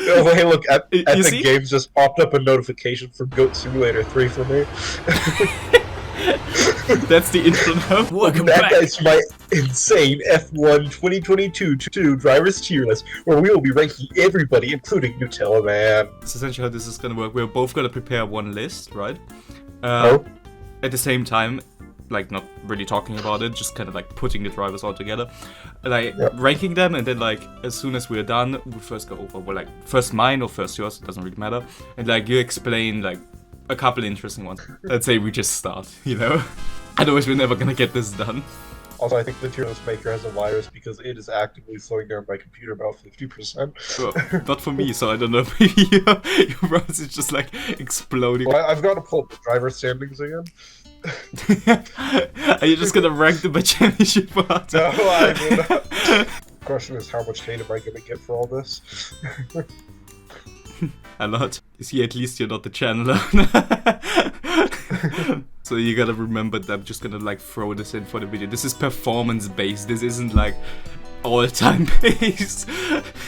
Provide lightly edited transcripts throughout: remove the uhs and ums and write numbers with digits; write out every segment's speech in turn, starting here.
Oh, hey, look, at You the see? games just popped up a notification for Goat Simulator 3 for me. That's the intro now. Welcome That back. guy's my insane F1 2022 drivers tier list, where we will be ranking everybody, including Nutella Man. That's essentially how this is gonna work. We're both gonna prepare one list, right? Oh? At the same time, like not really talking about it, just kind of like putting the drivers all together, like ranking them, and then like as soon as we're done, we first go over, well, like first mine or first yours, it doesn't really matter, and like you explain like a couple interesting ones. Let's say we just start, you know? Otherwise we're never gonna get this done. Also, I think the tier list maker has a virus because it is actively slowing down my computer about 50%. Well, not for me, so I don't know if maybe your browser is just like exploding. Well, I've got to pull up the driver standings again. Are you just gonna rank them by championship order? No, I will not. The question is, how much hate am I going to get for all this? A lot. See, at least you're not the channeler. So you gotta remember that I'm just gonna like throw this in for the video. This is performance based. This isn't like all time based.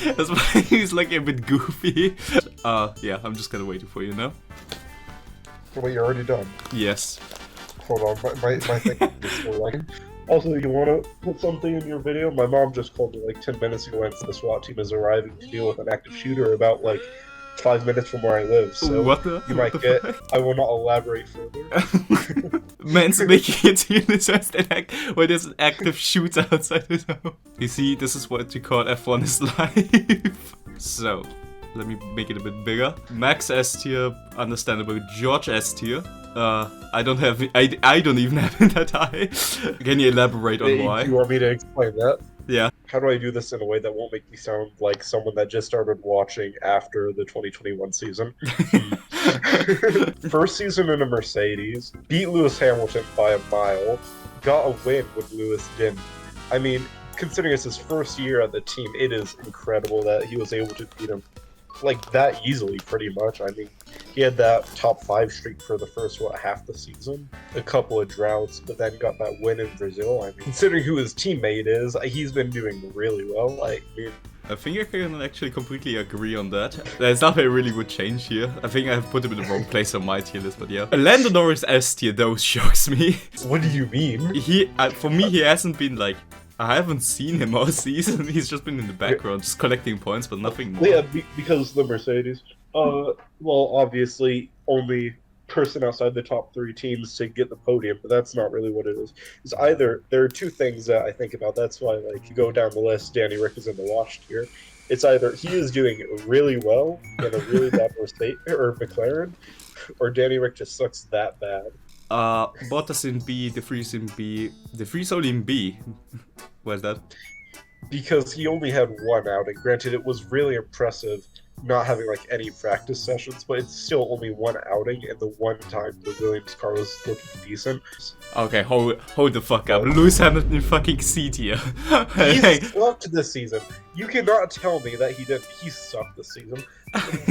That's why he's like a bit goofy. Yeah, I'm just gonna wait for you now. Wait, you're already done? Yes. Hold on, my thing is still lagging. Also, you want to put something in your video? My mom just called me like 10 minutes ago and the SWAT team is arriving to deal with an active shooter about like 5 minutes from where I live, so you might get... I will not elaborate further. Man's making it to this act where there's an active shooter outside his home. You see, this is what you call F1 is live. So, let me make it a bit bigger. Max S tier, understandable. George S tier. I don't even have it that high. Can you elaborate on why? You want me to explain that? Yeah. How do I do this in a way that won't make me sound like someone that just started watching after the 2021 season? First season in a Mercedes, beat Lewis Hamilton by a mile, got a win when Lewis didn't. I mean, considering it's his first year at the team, it is incredible that he was able to beat him like that easily, pretty much. I mean, he had that top 5 streak for the first, half the season, a couple of droughts, but then got that win in Brazil. I mean, considering who his teammate is, he's been doing really well. I think I can actually completely agree on that. There's nothing I really would change here. I think I have put him in the wrong place on my tier list, but yeah. Lando Norris S tier, though, shocks me. What do you mean? For me, he hasn't been like... I haven't seen him all season. He's just been in the background, just collecting points, but nothing more. Yeah, because the Mercedes. Well, obviously, only person outside the top 3 teams to get the podium, but that's not really what it is. It's either there are 2 things that I think about. That's why, like, you go down the list. Danny Rick is in the wash tier. It's either he is doing really well in a really bad Mercedes or McLaren, or Danny Rick just sucks that bad. Bottas in B, De Vries in B. De Vries only in B. Where's that? Because he only had 1 outing. Granted, it was really impressive not having like any practice sessions, but it's still only 1 outing, and the 1 time the Williams car was looking decent. Okay, hold the fuck up. Lewis Hamilton fucking C tier. He sucked this season. You cannot tell me that he didn't. He sucked this season.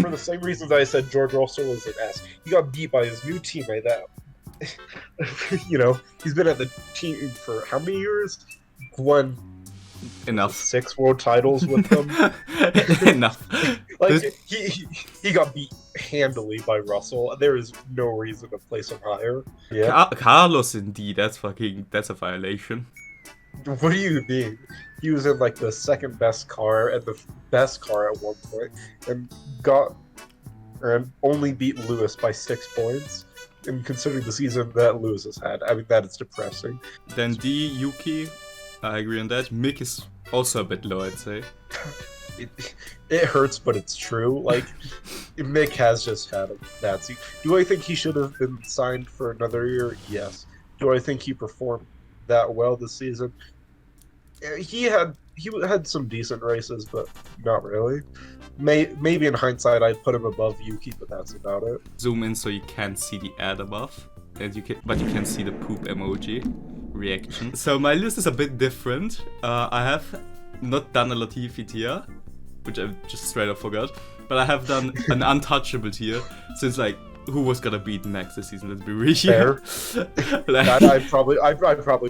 For the same reasons I said George Russell was an S. He got beat by his new teammate that... you know, he's been at the team for how many years? Won enough 6 world titles with them. Enough. Like he got beat handily by Russell. There is no reason to place him higher. Yeah, Carlos in D. That's a violation. What do you mean? He was in like the 2nd best car and the best car at one point, and only beat Lewis by 6 points. And considering the season that Lewis has had, I mean, that is depressing. Then D, Yuki, I agree on that. Mick is also a bit low, I'd say. It hurts, but it's true. Like, Mick has just had a bad season. Do I think he should have been signed for another year? Yes. Do I think he performed that well this season? He had some decent races, but not really. Maybe in hindsight I'd put him above Yuki, but that's about it. Zoom in so you can't see the ad above, but you can see the poop emoji reaction. So my list is a bit different. I have not done a Latifi tier, which I just straight up forgot, but I have done an untouchable tier, since like who was gonna beat Max this season. Let's be real. Fair. Like, I'd probably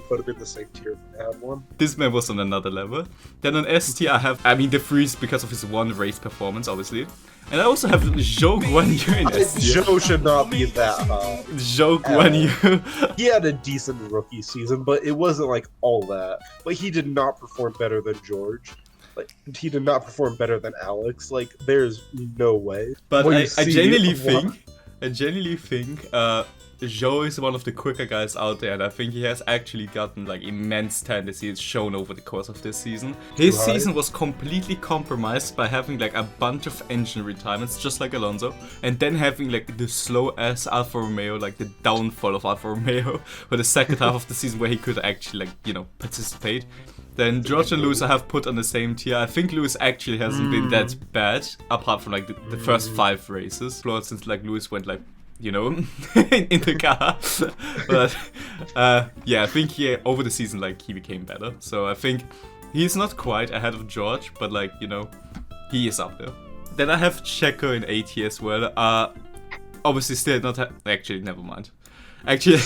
put him in the same tier if I had one. this man was on another level. Then on S tier, I have, I mean, the Freeze because of his one race performance, obviously. And I also have Zhou Guanyu in S tier. Zhou should not be that high. Zhou Guanyu. He had a decent rookie season, but it wasn't like all that. Like, he did not perform better than George. Like, he did not perform better than Alex. Like, there's no way. But When I you see genuinely what- think Zhou is one of the quicker guys out there, and I think he has actually gotten like immense tendency. It's shown over the course of this season. His Right. season was completely compromised by having like a bunch of engine retirements, just like Alonso, and then having like the slow ass Alfa Romeo, like the downfall of Alfa Romeo for the second half of the season where he could actually like, you know, participate. Then George and Lewis I have put on the same tier. I think Lewis actually hasn't been that bad, apart from like the first 5 races. Flawed since like Lewis went like, you know, in the car. But yeah, I think over the season like he became better. So I think he's not quite ahead of George, but like, you know, he is up there. Then I have Checo in A tier as well. Obviously still not actually, never mind. Actually,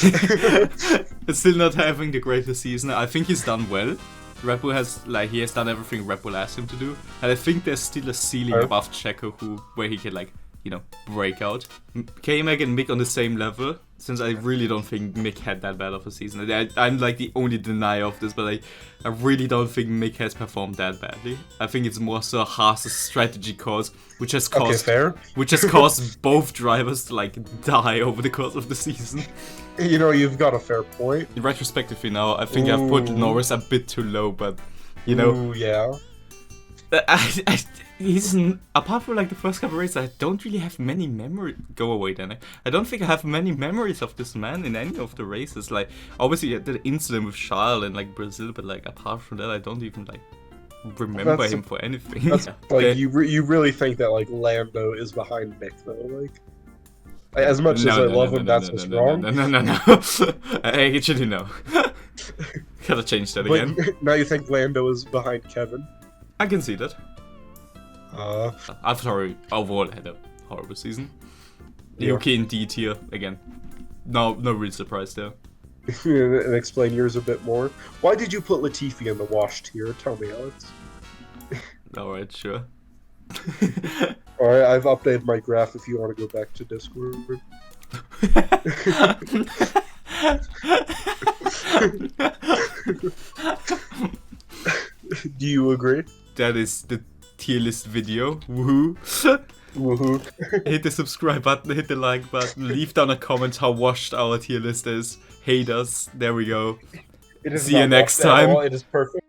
still not having the greatest season. I think he's done well. Red Bull has he has done everything Red Bull asked him to do, and I think there's still a ceiling above Checo where he can like, you know, break out. K-Mag and Mick on the same level, since I really don't think Mick had that bad of a season. I'm like the only denier of this, but I really don't think Mick has performed that badly. I think it's more so Haas's strategy cause, which has caused both drivers to like die over the course of the season. You know, you've got a fair point. Retrospectively now, I think I've put Norris a bit too low, but you know, Ooh, yeah. He's apart from like the first couple of races, I don't really have many memories. Go away, then. I don't think I have many memories of this man in any of the races. Like, obviously the incident with Charles in like Brazil, but like apart from that, I don't even like remember him for anything. That's like you really think that like Lando is behind Mick though, like as much as I love him, that's what's wrong. No. Actually, no. Gotta change that again. Now you think Lando is behind Kevin? I can see that. AlphaTauri overall had a horrible season. Yeah. UK in D tier again. No real surprise there. And explain yours a bit more. Why did you put Latifi in the wash tier? Tell me, Alex. Alright, sure. Alright, I've updated my graph if you want to go back to Discord. Do you agree? That is the tier list video. Woohoo! Woohoo! Hit the subscribe button, hit the like button, leave down a comment how washed our tier list is. Hate us. There we go. It is See you not next washed at time. all. It is perfect.